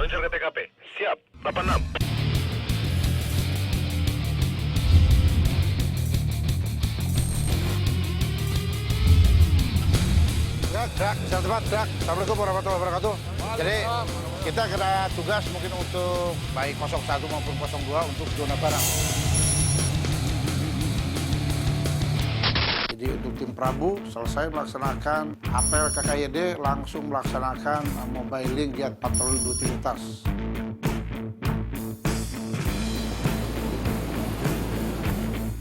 meluncur ke TKP. Siap, 86. Gerak, bisa tempat, gerak. Assalamualaikum warahmatullahi wabarakatuh. Jadi kita kena tugas mungkin untuk baik 01 maupun 02 untuk zona barang. Jadi untuk tim Prabu selesai melaksanakan apel KKYD langsung melaksanakan mobile link giat patroli rutinitas.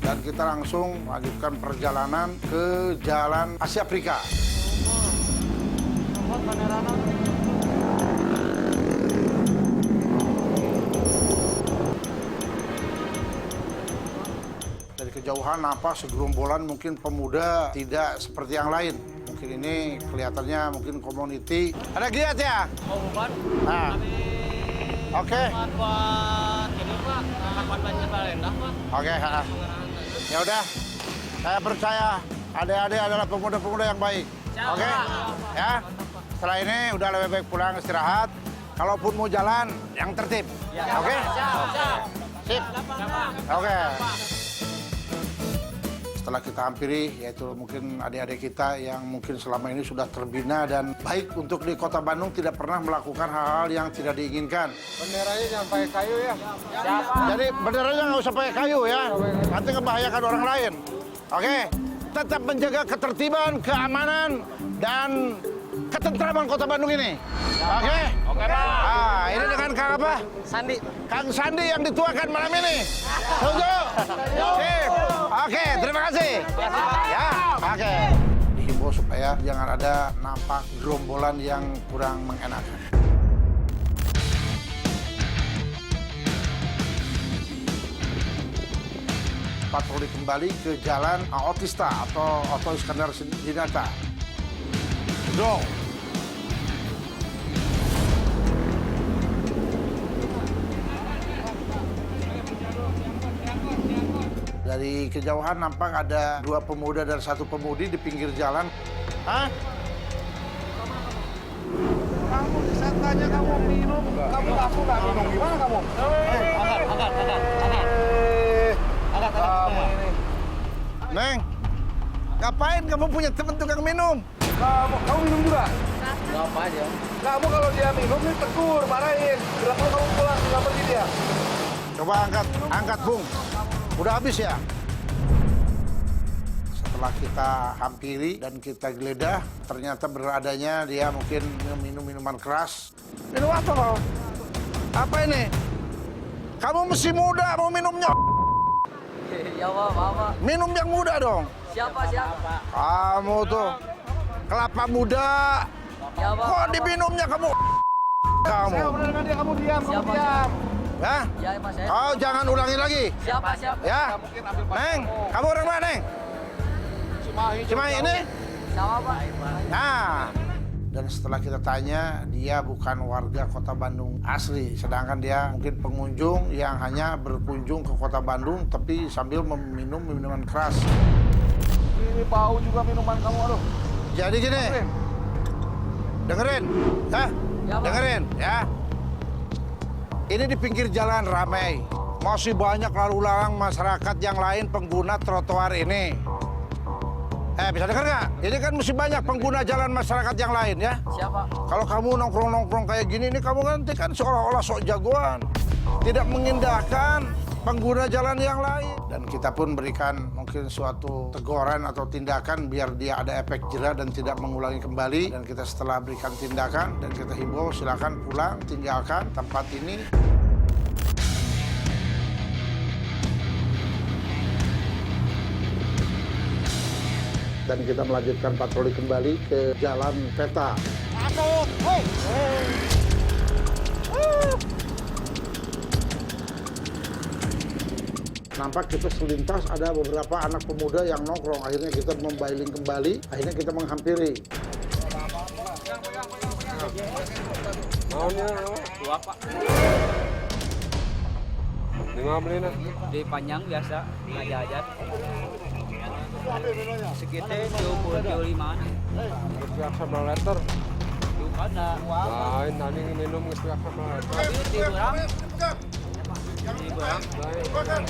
Dan kita langsung melanjutkan perjalanan ke Jalan Asia Afrika. Dari kejauhan nampak segerombolan mungkin pemuda tidak seperti yang lain. Mungkin ini kelihatannya mungkin community. Ada giat ya? Oh bukan. Nah. Oke. Buat ini Pak, buat banyak rendah Pak. Oke. Ya udah. Saya percaya adik-adik adalah pemuda-pemuda yang baik. Oke. Ya. Setelah ini udah lebih baik pulang istirahat. Kalaupun mau jalan yang tertib. Oke? Sip. Oke. Setelah kita hampiri, yaitu mungkin adik-adik kita yang mungkin selama ini sudah terbina dan baik untuk di Kota Bandung tidak pernah melakukan hal-hal yang tidak diinginkan. Benderanya jangan pakai kayu ya. Jadi benderanya nggak usah pakai kayu ya, nanti membahayakan orang lain. Oke, tetap menjaga ketertiban, keamanan, dan ketentraman Kota Bandung ini. Oke? Oke, Pak. Ah, ini dengan Kang apa? Sandi. Kang Sandi yang dituakan malam ini. Setuju? Sip. Oke, terima kasih. Ya, oke. Dihimbau supaya jangan ada nampak gerombolan yang kurang mengenakan. Patroli kembali ke Jalan Aotista atau Oto Iskandar Dinata. Go! Dari kejauhan nampak ada dua pemuda dan satu pemudi di pinggir jalan. Hah? Kamu di saat tanya kamu minum, kamu aku nggak minum gimana kamu? Angkat. Neng, ngapain kamu punya teman tukang minum? Kamu minum juga? Enggak apa aja. Kamu kalau dia minum nih tegur, marahin. Bila kamu pulang, nggak pergi dia. Coba angkat Bung. Udah habis ya? Setelah kita hampiri dan kita geledah, ternyata beradanya dia mungkin minum minuman keras. Minum apa kau? Apa ini? Kamu masih muda, mau minumnya? Ya Pak. Minum yang muda dong. Siapa? Kamu tuh kelapa muda. Ya Pak. Kok diminumnya kamu? Kamu. Saya ngobrol dengan dia, kamu diam, kamu Siapa? diam. Hah? Ya Pak saya. Kau jangan ulangi lagi. Siapa? Ya. Mungkin ambil pakai Neng, kamu orang mana, Neng? Cimahi. Cimahi ini? Sama Pak. Nah, dan setelah kita tanya, dia bukan warga Kota Bandung asli. Sedangkan dia mungkin pengunjung yang hanya berkunjung ke Kota Bandung, tapi sambil meminum minuman keras. Ini bau juga minuman kamu, aduh. Jadi gini, dengerin, ya, Ya, Pak. dengerin, ya. Ini di pinggir jalan ramai. Masih banyak lalu lalang masyarakat yang lain pengguna trotoar ini. Bisa dengar nggak? Ini kan masih banyak pengguna jalan masyarakat yang lain ya. Siapa? Kalau kamu nongkrong-nongkrong kayak gini nih, kamu nanti kan seolah-olah sok jagoan. Tidak mengindahkan pengguna jalan yang lain. Dan kita pun berikan mungkin suatu teguran atau tindakan biar dia ada efek jera dan tidak mengulangi kembali. Dan kita setelah berikan tindakan dan kita himbau silakan pulang, tinggalkan tempat ini. Dan kita melanjutkan patroli kembali ke Jalan Peta. Nampak kita selintas ada beberapa anak pemuda yang nongkrong. Akhirnya kita membailing kembali, akhirnya kita menghampiri. Maunya Dua Pak. di mana belinya? Di panjang biasa, aja. Sekitar 25-an. Siap 11 liter. Ada. Lain, nani minum geus kamar. Tapi di berang. Di berang.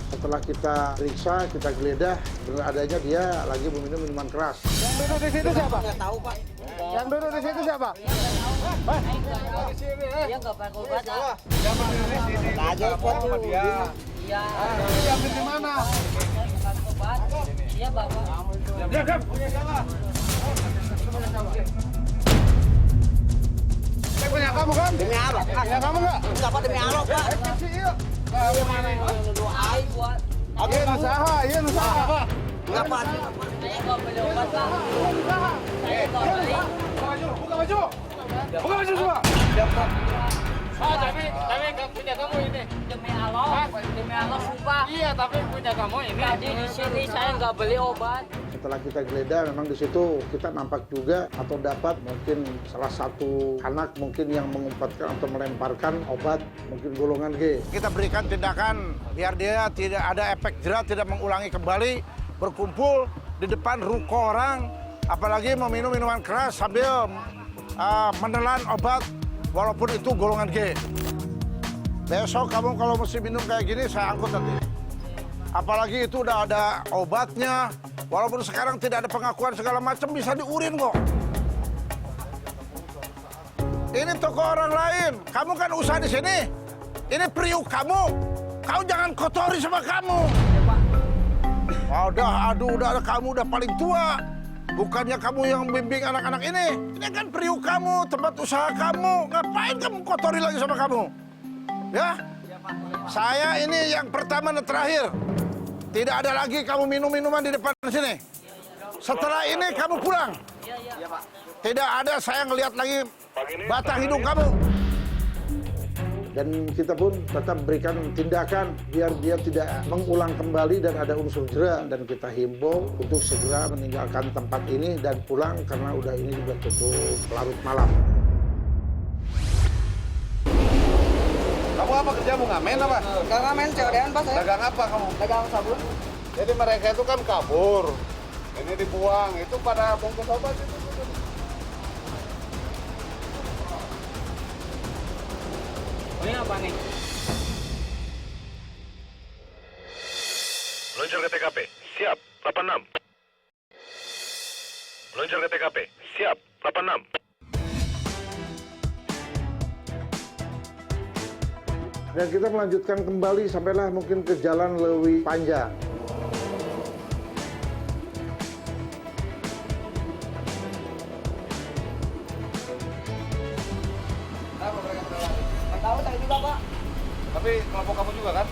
Setelah kita periksa, kita geledah, benar adanya dia lagi meminum minuman keras. Yang duduk di situ siapa? Nggak tahu, Pak. Yang duduk di situ siapa? Dia nggak pakai obat. Yang berdiri di sini. Lagi Sama dia. Iya. Yang di mana? Obat. Iya, Bapak. Diam. Saya punya kamu kan? Demi Allah. Punya kamu nggak? Enggak, Pak, demi Allah, Pak. Iya. Bagaimana? Doain buat. Iya usaha. Enggak, Pak. Saya nggak beli obat, Pak. Saya nggak beli. Buka baju semua. Tapi nggak punya kamu ini. Demi Allah, sumpah. Iya, tapi punya kamu ini. Tadi di sini saya nggak beli obat. Setelah kita geledah, memang di situ kita nampak juga atau dapat mungkin salah satu anak mungkin yang mengumpetkan atau melemparkan obat mungkin golongan G. Kita berikan tindakan biar dia tidak ada efek jerat, tidak mengulangi kembali berkumpul di depan ruko orang, apalagi meminum minuman keras sambil menelan obat walaupun itu golongan G. Besok kamu kalau mesti minum kayak gini saya angkut nanti. Apalagi itu udah ada obatnya, walaupun sekarang tidak ada pengakuan segala macam bisa diurin kok. Ini toko orang lain, kamu kan usaha di sini. Ini periuk kamu, kau jangan kotori sama kamu. Udah kamu udah paling tua. Bukannya kamu yang bimbing anak-anak ini. Ini kan periuk kamu, tempat usaha kamu. Ngapain kamu kotori lagi sama kamu? Ya? Saya ini yang pertama dan terakhir. Tidak ada lagi kamu minum minuman di depan sini. Setelah ini kamu pulang. Tidak ada saya ngelihat lagi batang hidung kamu. Dan kita pun tetap berikan tindakan biar dia tidak mengulang kembali dan ada unsur jera. Dan kita himbau untuk segera meninggalkan tempat ini dan pulang karena udah ini juga cukup larut malam. Kamu apa kerjamu, ngamen apa? Enggak ngamen, COD-an Pak saya. Dagang apa kamu? Dagang sabun. Jadi mereka itu kan kabur. Ini dibuang, itu pada bungkus obat itu. Ini apa nih? Meluncur ke TKP. Siap. 86. Meluncur ke TKP. Siap. 86. Dan kita melanjutkan kembali sampailah mungkin ke Jalan Lewi Panjang. Enggak tahu tadi juga Pak. Tapi kelompok kamu juga kan?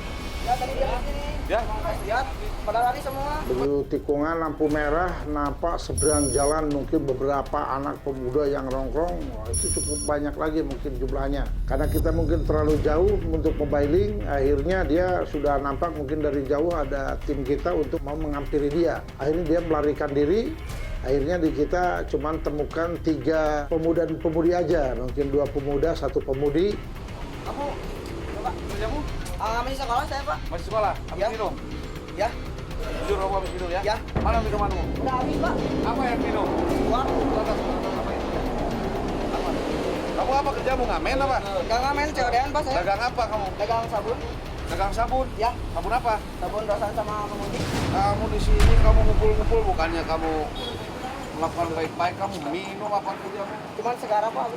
Ya tadi dia di sini. Ya? Lihat, pada lari semua. Begitu tikungan lampu merah, nampak seberang jalan mungkin beberapa anak pemuda yang nongkrong. Wah, itu cukup banyak lagi mungkin jumlahnya. Karena kita mungkin terlalu jauh untuk mobiling, akhirnya dia sudah nampak mungkin dari jauh ada tim kita untuk mau menghampiri dia. Akhirnya dia melarikan diri. Akhirnya di kita cuma temukan 3 pemuda dan pemudi aja. Mungkin 2 pemuda, 1 pemudi. Kamu, coba. Kerjamu? Masih sekolah saya Pak. Masih sekolah? Habis Ya. minum? Ya, Jujur kamu habis minum ya? Ya. Mana minumanmu? udah habis Pak. Apa yang minum? Uang. Kamu apa kerjamu, ngamen apa? Enggak ngamen, COD-an Pak saya. Dagang apa kamu? Dagang sabun. Dagang sabun? Ya, Sabun apa? sabun dosan sama pemudi. Kamu di sini kamu ngumpul-ngumpul, bukannya kamu melakukan baik-baik, kamu minum apa kerjamu? Cuman sekarang Pak.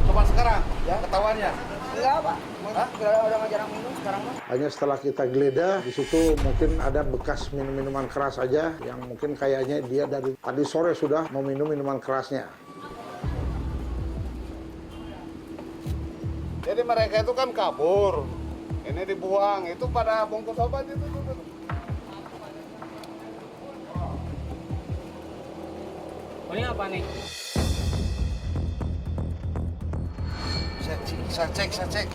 Cuma sekarang? Ya. Ketahuannya? Enggak Pak. Hah? Udah nggak jarang minum sekarang Pak. Hanya setelah kita geledah, di situ mungkin ada bekas minuman keras aja yang mungkin kayaknya dia dari tadi sore sudah meminum minuman kerasnya. Jadi mereka itu kan kabur. Ini dibuang, itu pada bungkus obat itu. Ini apa nih? Saya cek.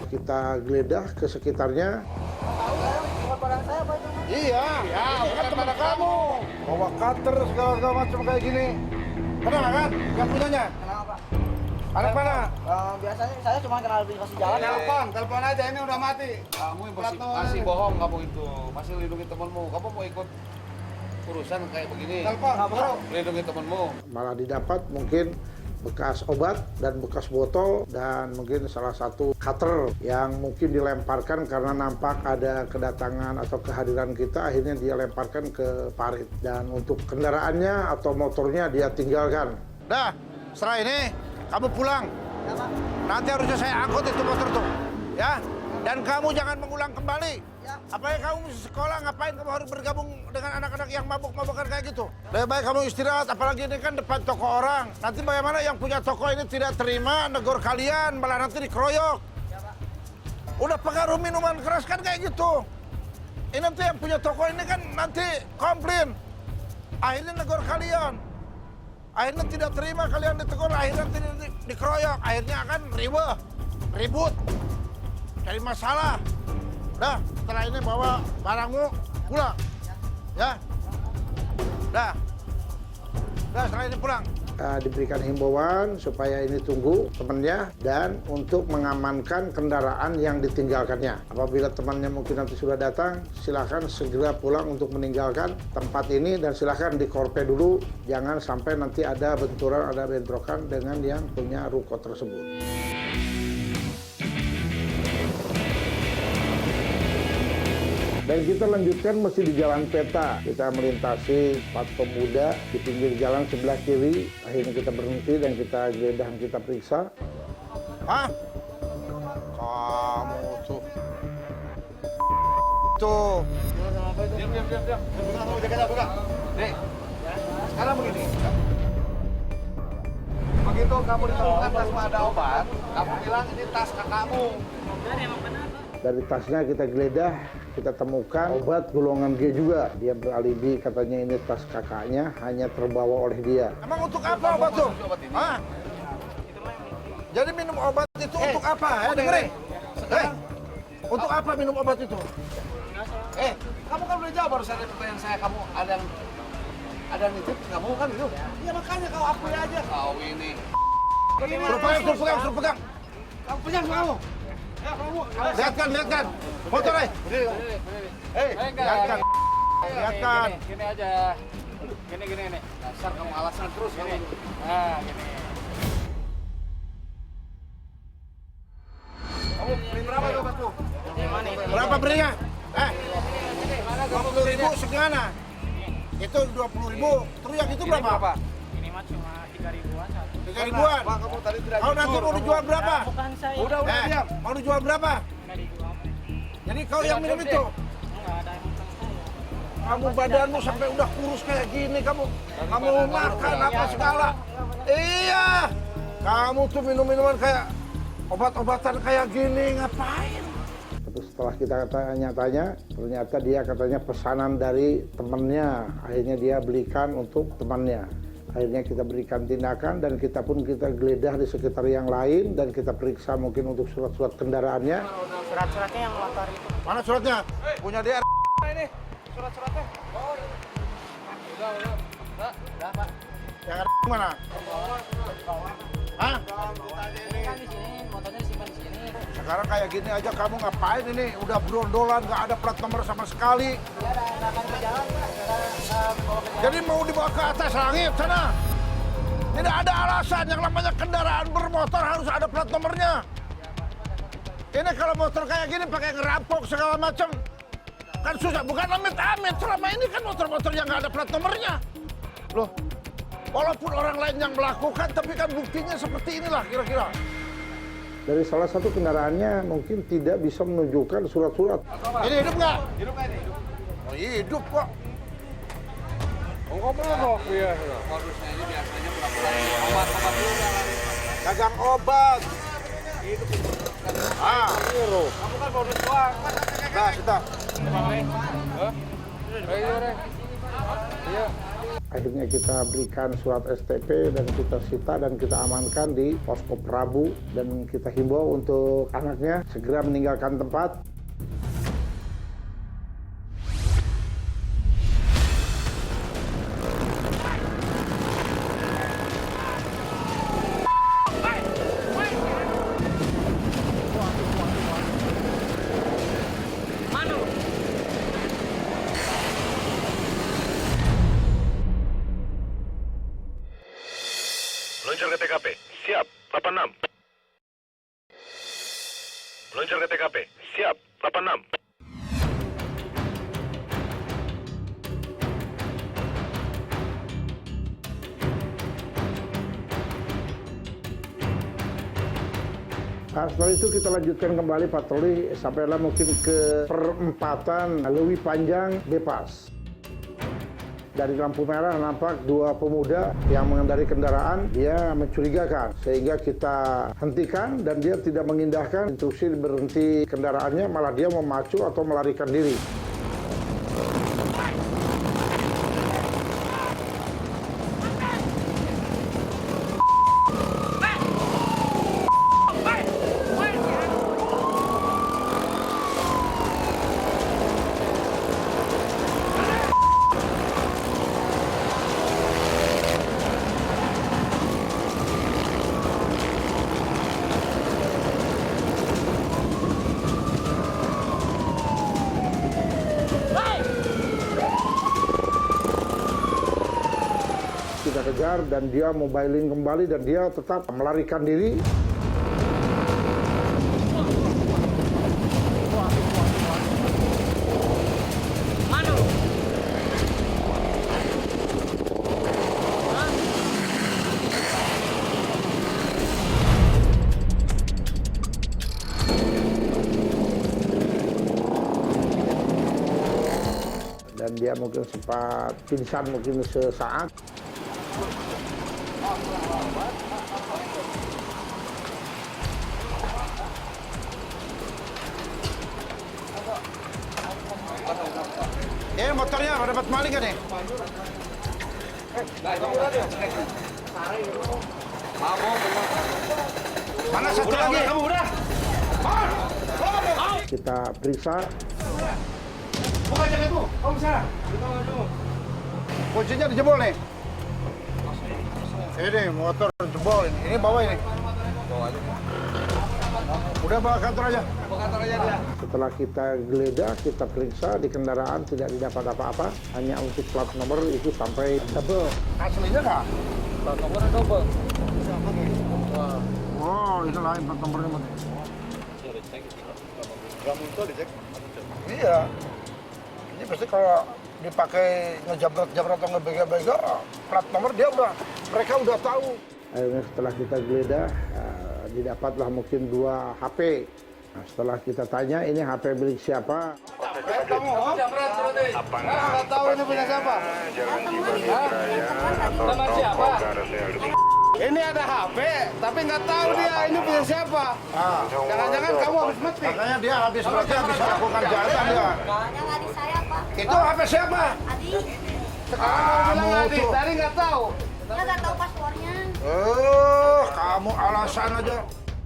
Kita geledah ke sekitarnya. Bukan barang saya Pak itu. Iya, bukan teman kamu. Bawa cutter segala macam kayak gini. Kenal kan? Yang punyanya? Kenapa Pak? Anak mana? Biasanya saya cuma kenal dikasih jalan. Telepon aja, ini udah mati. Kamu yang masih bohong kamu itu. Masih lindungi temanmu. Kamu mau ikut urusan kayak begini. Telepon, bro. Lindungi temanmu. Malah didapat mungkin bekas obat dan bekas botol dan mungkin salah satu cutter yang mungkin dilemparkan karena nampak ada kedatangan atau kehadiran kita, akhirnya dia lemparkan ke parit. Dan untuk kendaraannya atau motornya dia tinggalkan. Dah, setelah ini kamu pulang. Ya, Pak. Nanti harusnya saya angkut itu motor tuh, ya. Dan kamu jangan mengulang kembali. Ya. Apalagi kamu mesti sekolah, ngapain kamu harus bergabung dengan anak-anak yang mabuk-mabukan kayak gitu? Lebih baik kamu istirahat, apalagi ini kan depan toko orang. Nanti bagaimana yang punya toko ini tidak terima, negor kalian, malah nanti dikeroyok. Ya, Pak. Udah pengaruh minuman keras kan kayak gitu. Ini nanti yang punya toko ini kan nanti komplain. Akhirnya negor kalian. Akhirnya tidak terima kalian ditegur, akhirnya nanti dikeroyok. Akhirnya akan ribut, cari masalah. Dah, setelah ini bawa barangmu pulang. Ya. Dah. Dah, setelah ini pulang. Diberikan himbauan supaya ini tunggu temannya dan untuk mengamankan kendaraan yang ditinggalkannya. Apabila temannya mungkin nanti sudah datang, silakan segera pulang untuk meninggalkan tempat ini dan silakan dikorpe dulu. Jangan sampai nanti ada benturan, ada bentrokan dengan yang punya ruko tersebut. Dan kita lanjutkan masih di Jalan Peta. Kita melintasi 4 pemuda di pinggir jalan sebelah kiri. Akhirnya kita berhenti dan kita geledah, kita periksa. Hah? Kamu tuh. Tuh. Diam. Buka. Nek, sekarang begini. Begitu kamu ditemukan tas ada obat, kamu bilang ini tas kakakmu. Dari tasnya kita geledah, kita temukan obat golongan G juga. Dia beralibi katanya ini tas kakaknya, hanya terbawa oleh dia. Emang untuk apa obat tuh? Hah? Jadi minum obat itu untuk apa? Dengerin. Untuk apa minum obat itu? Kamu kan udah jawab barusan pertanyaan saya. Kamu ada nitip kamu kan itu? Iya makanya kau akui aja. Kau ini. Suruh pegang. Kamu pegang kamu. Ya kamu. Lihatkan. Motor, lihatkan. Lihatkan. Gini aja. Gini. Dasar kamu alasan terus Gini. kamu. Nah, gini. Kamu beli berapa itu obatmu? Berapa berinya? 20.000 segana. Itu 20.000. Terus yang itu berapa? Ini mah cuma 3.000-an satu. 3.000-an. Pak, kamu tadi tidak Kau nanti mau dijual berapa? Bukan saya. Udah diam. Mau dijual berapa? Nggak dijual. Jadi kau yang minum itu? Nggak ada yang makan saya. Kamu badanmu sampai udah kurus kayak gini kamu. Kamu makan apa segala. Iya. Kamu tuh minum-minuman kayak obat-obatan kayak gini ngapain? Terus setelah kita tanya-tanya, ternyata dia katanya pesanan dari temannya. Akhirnya dia belikan untuk temannya. Akhirnya kita berikan tindakan dan kita pun kita geledah di sekitar yang lain dan kita periksa mungkin untuk surat-surat kendaraannya. Surat-suratnya yang motor itu. Mana suratnya? Punya dia. Ini surat-suratnya. Udah, Pak. Yang ada mana? Hah? Ini kan di sini, motornya disimpan di sini. Sekarang kayak gini aja kamu ngapain ini? Udah brondolan, nggak ada plat nomor sama sekali. Ya, nggak akan berjalan. Jadi mau dibawa ke atas langit sana. Tidak ada alasan yang namanya kendaraan bermotor harus ada plat nomornya. Ini kalau motor kayak gini pakai ngerampok segala macam. Kan susah, bukan amit-amit. Selama ini kan motor-motor yang nggak ada plat nomornya. Loh, walaupun orang lain yang melakukan, tapi kan buktinya seperti inilah kira-kira. Dari salah satu kendaraannya mungkin tidak bisa menunjukkan surat-surat. Ini hidup nggak? Hidup nggak ini? Oh, hidup kok. Oh, belum. Iya. Modusnya ini biasanya pura-pura obat-obat dulu. Dagang obat. Hidup. Kamu kan modus doang. Nah, kita. Iya. Akhirnya kita berikan surat STP dan kita sita dan kita amankan di posko Prabu dan kita himbau untuk anaknya segera meninggalkan tempat. Meluncur ke TKP. Siap. 86. Meluncur ke TKP. Siap. 86. Nah, setelah itu kita lanjutkan kembali patroli sampailah mungkin ke perempatan Lewi Panjang Bypass. Dari lampu merah nampak dua pemuda yang mengendarai kendaraan, dia mencurigakan sehingga kita hentikan dan dia tidak mengindahkan instruksi berhenti kendaraannya, malah dia memacu atau melarikan diri. Kita kejar dan dia mobilin kembali dan dia tetap melarikan diri. Dan dia mungkin sempat pingsan mungkin sesaat. Motornya dapat maling kan nih? Mana satu lagi? Kamu udah? Kita periksa. Buka jaketmu, kamu sana. Kuncinya dijebol nih. Ini motor jebol ini. Ini bawa ini. Bawa aja. Udah bawa kantor aja. Bawa kantor aja dia. Setelah kita geledah, kita periksa di kendaraan tidak didapat apa-apa. Hanya untuk plat nomor itu sampai double. Aslinya nggak? Plat nomornya double. Oh, itu lain plat nomornya. Gak muncul dicek. Iya. Ini pasti kalau dipakai ngejabret-jabret atau ngebega-bega, plat nomor dia mereka udah tahu. Akhirnya setelah kita geledah, didapatlah mungkin 2 HP. Nah, setelah kita tanya ini HP milik siapa? Kamu, jabret berarti. Nggak tahu ini punya siapa. Jalan Cibadak Raya atau Nama tol siapa? Garut. Ini ada HP, tapi nggak tahu dia ini punya siapa. Jangan-jangan kamu habis mati. Makanya dia habis berarti habis melakukan kejahatan dia. Yang adik saya, Pak. Itu HP siapa? Adi, Sekarang kamu bilang Adi, tadi nggak tahu. dia nggak tahu passwordnya. Kamu alasan aja.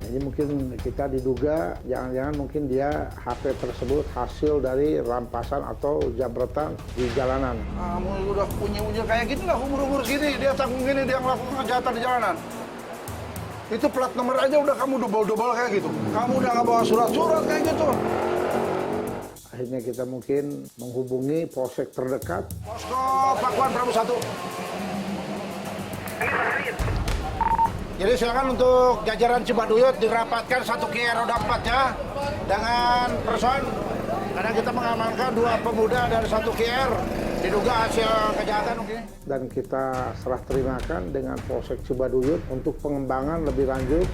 Ini mungkin kita diduga jangan-jangan mungkin dia HP tersebut hasil dari rampasan atau jabretan di jalanan. Kamu udah punya kayak gitu lah umur-umur gini, dia tanggung gini dia melakukan kejahatan di jalanan. Itu plat nomor aja udah kamu double-double kayak gitu. Kamu udah nggak bawa surat-surat kayak gitu. Akhirnya kita mungkin menghubungi polsek terdekat. Posko Pakuan Prabu 1. Jadi silakan untuk jajaran Cibaduyut dirapatkan 1 QR roda 4 ya dengan person. Karena kita mengamankan 2 pemuda dan 1 QR diduga hasil kejahatan mungkin. Dan kita serah terimakan dengan Polsek Cibaduyut untuk pengembangan lebih lanjut.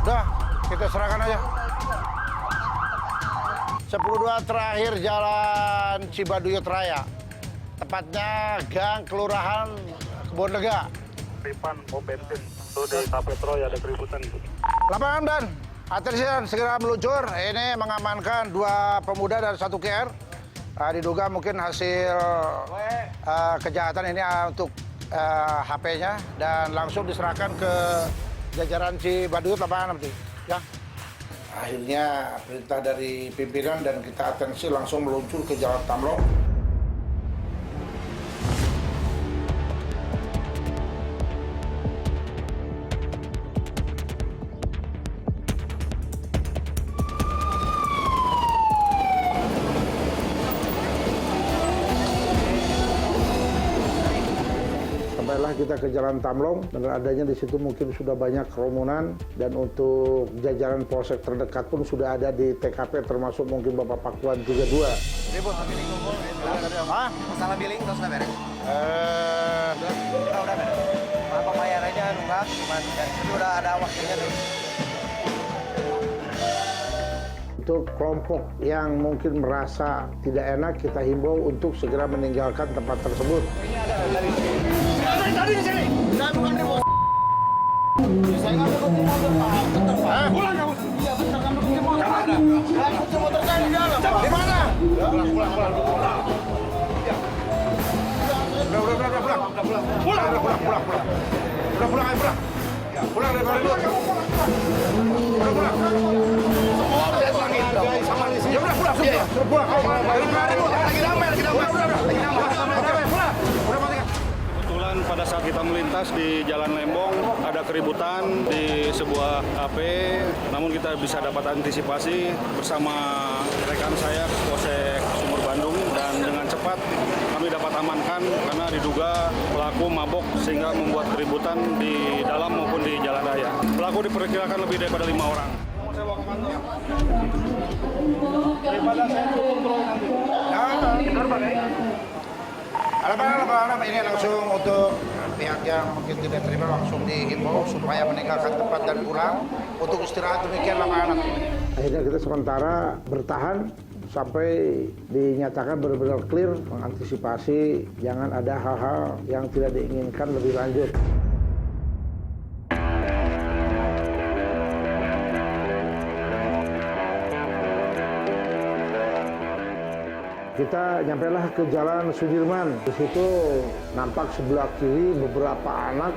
Udah, kita serahkan aja. 10-2 terakhir Jalan Cibaduyut Raya. Tepatnya Gang Kelurahan Kebon Lega. Pipan, pom bensin. Tuh di Tapetro ya ada keributan. Lapangan dan atensian segera meluncur. Ini mengamankan 2 pemuda dan 1 QR. Diduga mungkin hasil kejahatan ini untuk HP-nya dan langsung diserahkan ke jajaran Cibaduyut lapangan nanti. Ya. Akhirnya perintah dari pimpinan dan kita atensi langsung meluncur ke Jalan Tamlo. sampailah kita ke Jalan Tamlong, dan adanya di situ mungkin sudah banyak kerumunan, dan untuk jajaran polsek terdekat pun sudah ada di TKP, termasuk mungkin Bapak Pakuan 32. Ribut sama billing kumpul. Hah? Masalah billing terus udah beres? Udah beres. Apa bayarannya nunggak? Cuman itu udah ada waktunya tuh. Untuk kelompok yang mungkin merasa tidak enak, kita himbau untuk segera meninggalkan tempat tersebut. Ini ada dari sini. Tadi di sini. Saya bukan di bawah. Saya nggak mau kunci motor, Pak. Bentar, Pak. Pulang kamu. Iya, bentar kamu kunci motor. Ada. Saya kunci motor saya di dalam. Di mana? Pulang. Pulang dari mana dulu? Pulang. Semua udah hargai sama di sini. Ya udah pulang. Lagi damai. Kebetulan pada saat kita melintas di Jalan Lembong ada keributan di sebuah kafe, namun kita bisa dapat antisipasi bersama rekan saya Polsek Sumur Bandung, dan dengan cepat kami dapat amankan karena diduga pelaku mabok sehingga membuat keributan di dalam maupun di jalan raya. Pelaku diperkirakan lebih daripada 5 orang. Saya bawa ke kantor. Daripada saya kontrol nanti. Apa ini langsung untuk pihak yang mungkin tidak terima langsung dihimbau supaya meninggalkan tempat dan pulang untuk istirahat, demikianlah Pak Anak. Akhirnya kita sementara bertahan sampai dinyatakan benar-benar clear, mengantisipasi jangan ada hal-hal yang tidak diinginkan lebih lanjut. Kita nyampailah ke Jalan Sudirman. Di situ nampak sebelah kiri beberapa anak.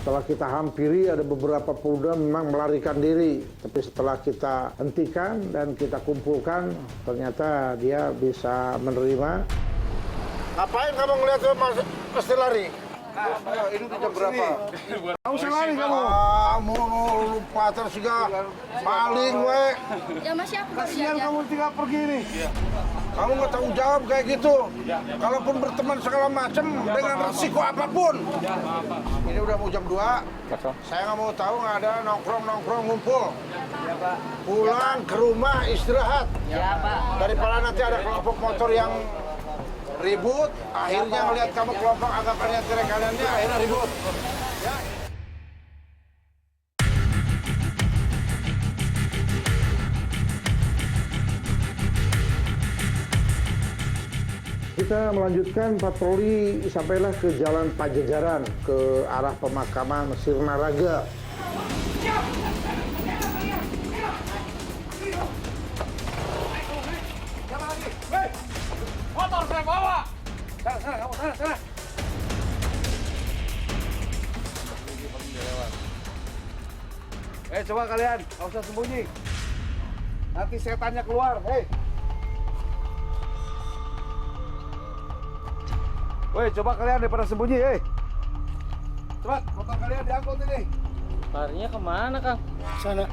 Setelah kita hampiri, ada beberapa pemuda memang melarikan diri. Tapi setelah kita hentikan dan kita kumpulkan, ternyata dia bisa menerima. Ngapain kamu ngeliat ke Mas pasti lari? Ini jam berapa? Kamu lari kamu? Kamu lupa terus juga maling, we. Ya Mas, aku Kasihan kamu tinggal pergi nih. Kamu nggak tanggung jawab kayak gitu. Kalaupun berteman segala macam dengan resiko apapun. Ini udah mau jam 2. Saya nggak mau tahu, nggak ada nongkrong ngumpul. Pulang ke rumah istirahat. Ya, Pak. Daripada nanti ada kelompok motor yang ribut, akhirnya ngelihat kamu kelompok anggapannya tirek kanannya, akhirnya ribut. Ya. Kita melanjutkan patroli sampailah ke Jalan Pajajaran ke arah pemakaman Sirnaraga. Motor saya bawa. Sana kamu, sana. Coba kalian, nggak usah sembunyi. Nanti setannya keluar, coba kalian daripada sembunyi, Cepat, motor kalian diangkut ini. Larinya kemana, Kang? Sana.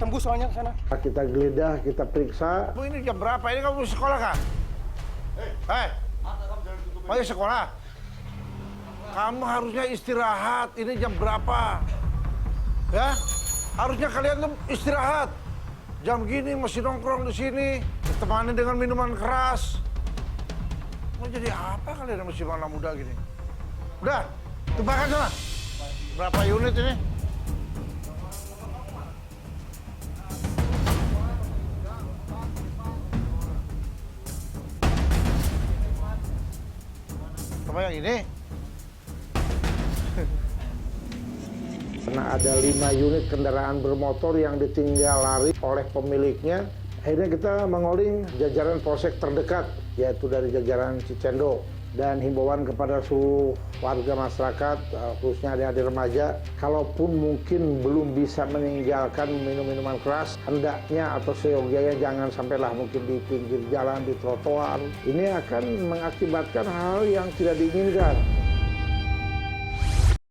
Tembus soalnya ke sana. Kita geledah, kita periksa. Bu, ini jam berapa? Ini kamu sekolah, Kang? Mau sekolah? Kamu harusnya istirahat. Ini jam berapa? Ya? Harusnya kalian tuh istirahat. Jam gini masih nongkrong di sini, ditemani dengan minuman keras. Mau jadi apa kalian masih anak muda gini? Udah, tebakan sana. Berapa unit ini? Apa yang ini? Karena ada 5 unit kendaraan bermotor yang ditinggal lari oleh pemiliknya, akhirnya kita mengoling jajaran polsek terdekat, yaitu dari jajaran Cicendo. Dan himbauan kepada seluruh warga masyarakat, khususnya adik-adik remaja, kalaupun mungkin belum bisa meninggalkan minum-minuman keras, hendaknya atau seyogianya jangan sampailah mungkin di pinggir jalan, di trotoar. Ini akan mengakibatkan hal yang tidak diinginkan.